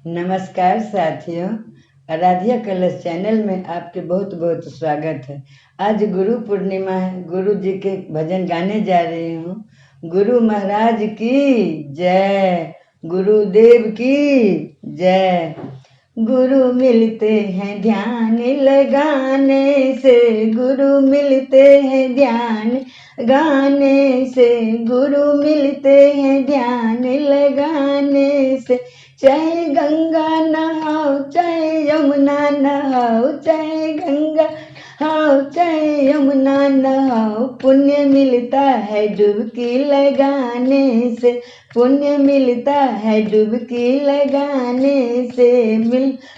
नमस्कार साथियों, आराध्या कलश चैनल में आपके बहुत बहुत स्वागत है। आज गुरु पूर्णिमा है। गुरु जी के भजन गाने जा रही हूँ। गुरु महाराज की जय, गुरुदेव की जय। गुरु मिलते हैं ध्यान लगाने से, गुरु मिलते हैं ध्यान गाने से, गुरु मिलते हैं ध्यान लगाने से। चाहे गंगा नहाओ, चाहे यमुना नहाओ, चाहे गंगा नहाओ, चाहे यमुना नहाओ, पुण्य मिलता है डुबकी लगाने से, पुण्य मिलता है डुबकी लगाने से।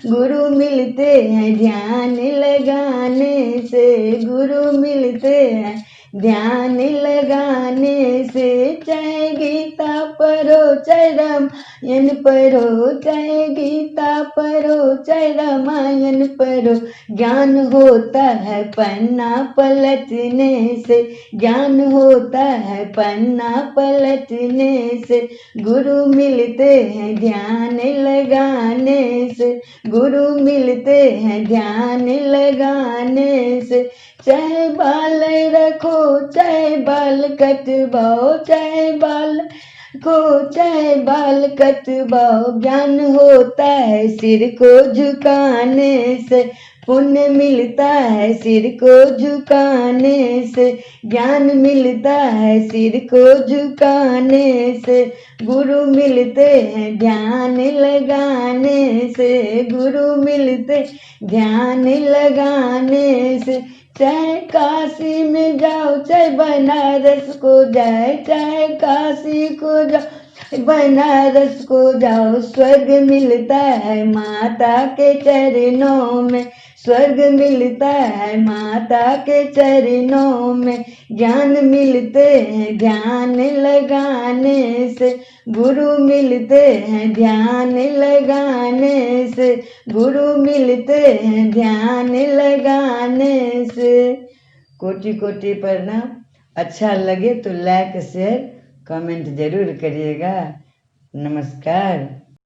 गुरु मिलते हैं ध्यान लगाने से, गुरु मिलते हैं ध्यान लगाने से। चाहे गीता पढ़ो, चाहे रामायण पढ़ो, चाहे गीता पढ़ो, चाहे रामायण पढ़ो, ज्ञान होता है पन्ना पलटने से, ज्ञान होता है पन्ना पलटने से। गुरु मिलते हैं ध्यान लगाने से, गुरु मिलते हैं ध्यान लगाने से। चाहे बाल रखो, चाहे बाल कटवाओ, चाहे बाल को चाहे बाल कटवाओ, ज्ञान होता है सिर को झुकाने से, पुण्य मिलता है सिर को झुकाने से, ज्ञान मिलता है सिर को झुकाने से। गुरु मिलते हैं ध्यान लगाने से, गुरु मिलते ध्यान लगाने से। चाहे काशी में जाओ, चाहे बनारस को जाए, चाहे काशी को जाओ, बनारस को जाओ, स्वर्ग मिलता है माता के चरणों में, स्वर्ग मिलता है माता के चरणों में। ज्ञान मिलते हैं ध्यान लगाने से, गुरु मिलते हैं ध्यान लगाने से, गुरु मिलते हैं ध्यान लगाने से। कोटि कोटि प्रणाम। अच्छा लगे तो लाइक शेयर कमेंट जरूर करिएगा। नमस्कार।